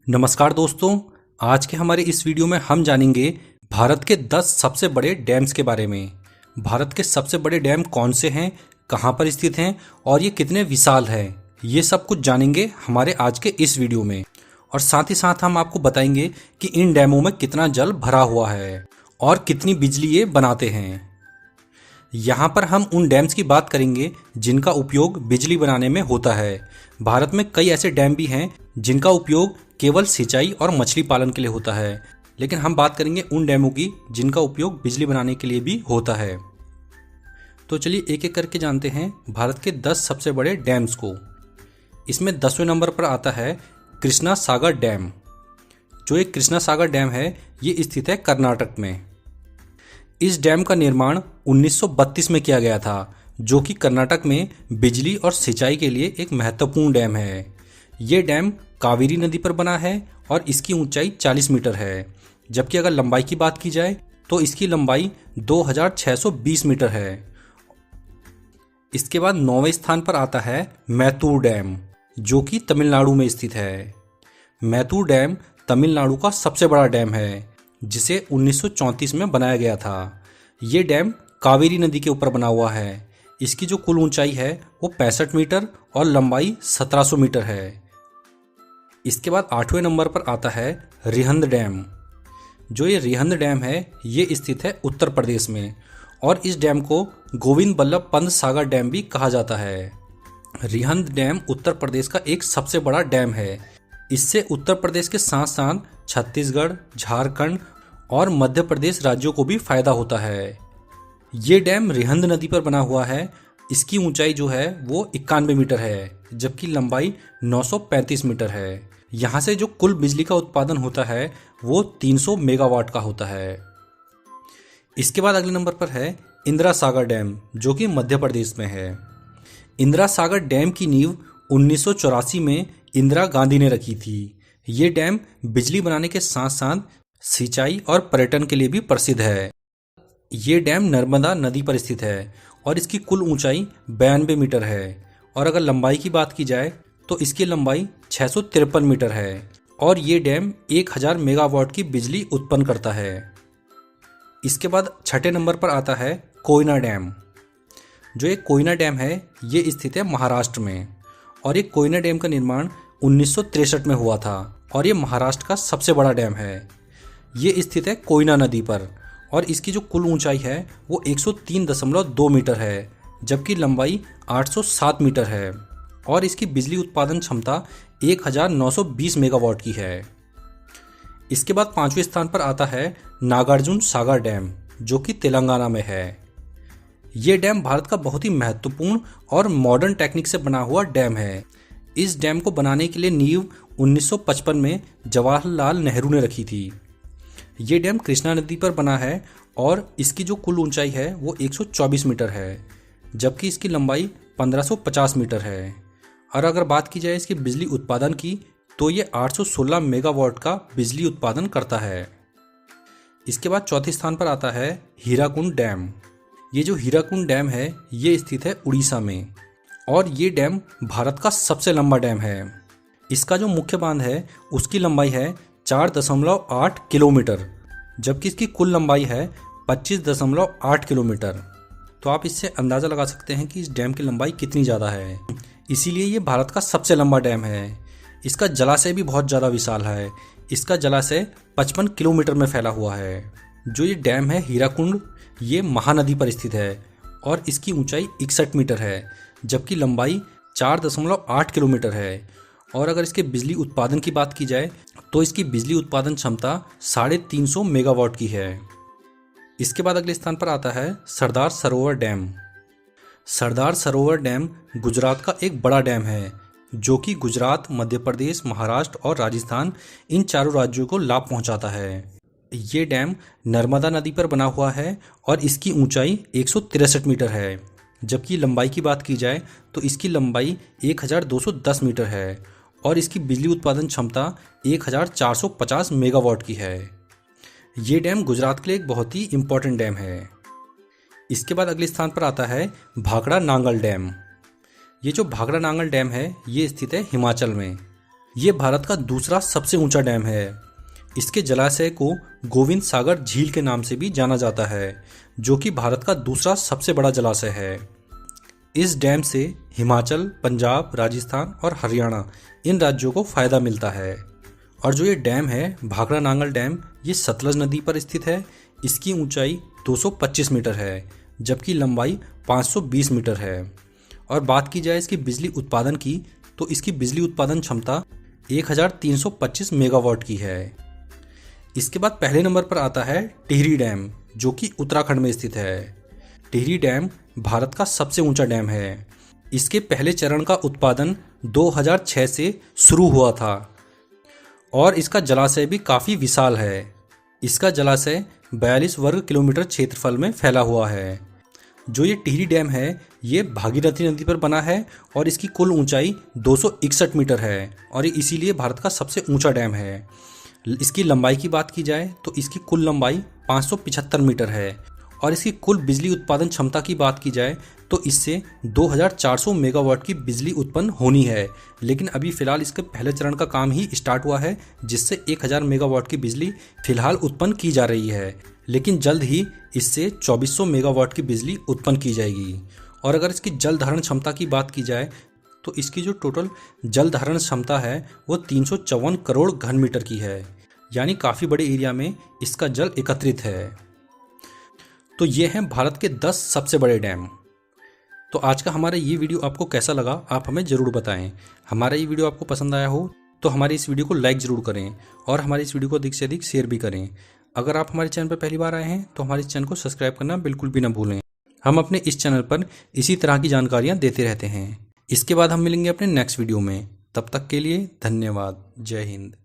नमस्कार दोस्तों। आज के हमारे इस वीडियो में हम जानेंगे भारत के 10 सबसे बड़े डैम्स के बारे में। भारत के सबसे बड़े डैम कौन से हैं, कहां पर स्थित हैं और ये कितने विशाल हैं, ये सब कुछ जानेंगे हमारे आज के इस वीडियो में। और साथ ही साथ हम आपको बताएंगे कि इन डैमों में कितना जल भरा हुआ है और कितनी बिजली ये बनाते हैं। यहाँ पर हम उन डैम्स की बात करेंगे जिनका उपयोग बिजली बनाने में होता है। भारत में कई ऐसे डैम भी हैं जिनका उपयोग केवल सिंचाई और मछली पालन के लिए होता है, लेकिन हम बात करेंगे उन डैमों की जिनका उपयोग बिजली बनाने के लिए भी होता है। तो चलिए एक एक करके जानते हैं भारत के 10 सबसे बड़े डैम्स को। इसमें 10वें नंबर पर आता है कृष्णा सागर डैम। जो एक कृष्णा सागर डैम है ये स्थित है कर्नाटक में। इस डैम का निर्माण 1932 में किया गया था, जो कि कर्नाटक में बिजली और सिंचाई के लिए एक महत्वपूर्ण डैम है। ये डैम कावेरी नदी पर बना है और इसकी ऊंचाई 40 मीटर है, जबकि अगर लंबाई की बात की जाए तो इसकी लंबाई 2620 मीटर है। इसके बाद 9वें स्थान पर आता है मैतूर डैम, जो कि तमिलनाडु में स्थित है। मैतूर डैम तमिलनाडु का सबसे बड़ा डैम है, जिसे 1934 में बनाया गया था। ये डैम कावेरी नदी के ऊपर बना हुआ है। इसकी जो कुल ऊंचाई है वो 65 मीटर और लंबाई 1700 मीटर है। इसके बाद 8वें नंबर पर आता है रिहंद डैम। जो ये रिहंद डैम है ये स्थित है उत्तर प्रदेश में और इस डैम को गोविंद बल्लभ पंत सागर डैम भी कहा जाता है। रिहंद डैम उत्तर प्रदेश का एक सबसे बड़ा डैम है। इससे उत्तर प्रदेश के साथ साथ छत्तीसगढ़, झारखंड और मध्य प्रदेश राज्यों को भी फायदा होता है। ये डैम रिहंद नदी पर बना हुआ है। इसकी ऊंचाई जो है वो 91 मीटर है, जबकि लंबाई 935 मीटर है। यहाँ से जो कुल बिजली का उत्पादन होता है वो 300 मेगावाट का होता है। इसके बाद अगले नंबर पर है इंदिरा सागर डैम, जो कि मध्य प्रदेश में है। इंदिरा सागर डैम की नींव 1984 में इंदिरा गांधी ने रखी थी। ये डैम बिजली बनाने के साथ साथ सिंचाई और पर्यटन के लिए भी प्रसिद्ध है। ये डैम नर्मदा नदी पर स्थित है और इसकी कुल ऊंचाई 92 मीटर है और अगर लंबाई की बात की जाए तो इसकी लंबाई 653 मीटर है और ये डैम 1000 मेगावाट की बिजली उत्पन्न करता है। इसके बाद 6ठे नंबर पर आता है कोयना डैम। जो एक कोयना डैम है ये स्थित है महाराष्ट्र में और ये कोयना डैम का निर्माण 1963 में हुआ था और ये महाराष्ट्र का सबसे बड़ा डैम है। ये स्थित है कोयना नदी पर और इसकी जो कुल ऊंचाई है वो 103.2 मीटर है, जबकि लंबाई 807 मीटर है और इसकी बिजली उत्पादन क्षमता 1920 मेगावाट की है। इसके बाद 5वें स्थान पर आता है नागार्जुन सागर डैम, जो कि तेलंगाना में है। ये डैम भारत का बहुत ही महत्वपूर्ण और मॉडर्न टेक्निक से बना हुआ डैम है। इस डैम को बनाने के लिए नींव 1955 में जवाहरलाल नेहरू ने रखी थी। ये डैम कृष्णा नदी पर बना है और इसकी जो कुल ऊंचाई है वो 124 मीटर है, जबकि इसकी लंबाई 1550 मीटर है। और अगर बात की जाए इसके बिजली उत्पादन की तो ये 816 मेगावाट का बिजली उत्पादन करता है। इसके बाद चौथे स्थान पर आता है हीराकुंड डैम। ये जो हीराकुंड डैम है ये स्थित है उड़ीसा में और ये डैम भारत का सबसे लंबा डैम है। इसका जो मुख्य बांध है उसकी लंबाई है 4.8 किलोमीटर, जबकि इसकी कुल लंबाई है 25.8 किलोमीटर। तो आप इससे अंदाज़ा लगा सकते हैं कि इस डैम की लंबाई कितनी ज़्यादा है। इसीलिए ये भारत का सबसे लंबा डैम है। इसका जलाशय भी बहुत ज़्यादा विशाल है। इसका जलाशय 55 किलोमीटर में फैला हुआ है। जो ये डैम है हीराकुंड ये महानदी पर स्थित है और इसकी ऊंचाई 61 मीटर है, जबकि लंबाई 4.8 किलोमीटर है। और अगर इसके बिजली उत्पादन की बात की जाए तो इसकी बिजली उत्पादन क्षमता 350 मेगावाट की है। इसके बाद अगले स्थान पर आता है सरदार सरोवर डैम। सरदार सरोवर डैम गुजरात का एक बड़ा डैम है, जो कि गुजरात, मध्य प्रदेश, महाराष्ट्र और राजस्थान इन चारों राज्यों को लाभ पहुंचाता है। ये डैम नर्मदा नदी पर बना हुआ है और इसकी ऊंचाई 163 मीटर है, जबकि लंबाई की बात की जाए तो इसकी लंबाई 1210 मीटर है और इसकी बिजली उत्पादन क्षमता 1450 मेगावाट की है। ये डैम गुजरात के लिए एक बहुत ही इम्पोर्टेंट डैम है। इसके बाद अगले स्थान पर आता है भाखड़ा नांगल डैम। ये जो भाखड़ा नांगल डैम है ये स्थित है हिमाचल में। ये भारत का दूसरा सबसे ऊंचा डैम है। इसके जलाशय को गोविंद सागर झील के नाम से भी जाना जाता है, जो कि भारत का दूसरा सबसे बड़ा जलाशय है। इस डैम से हिमाचल, पंजाब, राजस्थान और हरियाणा इन राज्यों को फ़ायदा मिलता है। और जो ये डैम है भाखड़ा नांगल डैम, ये सतलज नदी पर स्थित है। इसकी ऊंचाई 225 मीटर है, जबकि लंबाई 520 मीटर है। और बात की जाए इसकी बिजली उत्पादन की, तो इसकी बिजली उत्पादन क्षमता 1325 मेगावाट की है। इसके बाद पहले नंबर पर आता है टिहरी डैम, जो कि उत्तराखंड में स्थित है। टिहरी डैम भारत का सबसे ऊंचा डैम है। इसके पहले चरण का उत्पादन 2006 से शुरू हुआ था और इसका जलाशय भी काफ़ी विशाल है। इसका जलाशय 42 वर्ग किलोमीटर क्षेत्रफल में फैला हुआ है। जो ये टिहरी डैम है, ये भागीरथी नदी पर बना है और इसकी कुल ऊंचाई 261 मीटर है और ये इसीलिए भारत का सबसे ऊंचा डैम है। इसकी लंबाई की बात की जाए तो इसकी कुल लंबाई 575 मीटर है और इसकी कुल बिजली उत्पादन क्षमता की बात की जाए तो इससे 2400 मेगावाट की बिजली उत्पन्न होनी है। लेकिन अभी फ़िलहाल इसके पहले चरण का काम ही स्टार्ट हुआ है, जिससे 1000 मेगावाट की बिजली फ़िलहाल उत्पन्न की जा रही है। लेकिन जल्द ही इससे 2400 मेगावाट की बिजली उत्पन्न की जाएगी। और अगर इसकी जल धारण क्षमता की बात की जाए तो इसकी जो टोटल जल धारण क्षमता है वो 354 करोड़ घन मीटर की है, यानी काफ़ी बड़े एरिया में इसका जल एकत्रित है। तो ये हैं भारत के 10 सबसे बड़े डैम। तो आज का हमारा ये वीडियो आपको कैसा लगा, आप हमें ज़रूर बताएं। हमारा ये वीडियो आपको पसंद आया हो तो हमारी इस वीडियो को लाइक ज़रूर करें और हमारी इस वीडियो को अधिक से अधिक शेयर भी करें। अगर आप हमारे चैनल पर पहली बार आए हैं तो हमारे चैनल को सब्सक्राइब करना बिल्कुल भी ना भूलें। हम अपने इस चैनल पर इसी तरह की जानकारियाँ देते रहते हैं। इसके बाद हम मिलेंगे अपने नेक्स्ट वीडियो में। तब तक के लिए धन्यवाद। जय हिंद।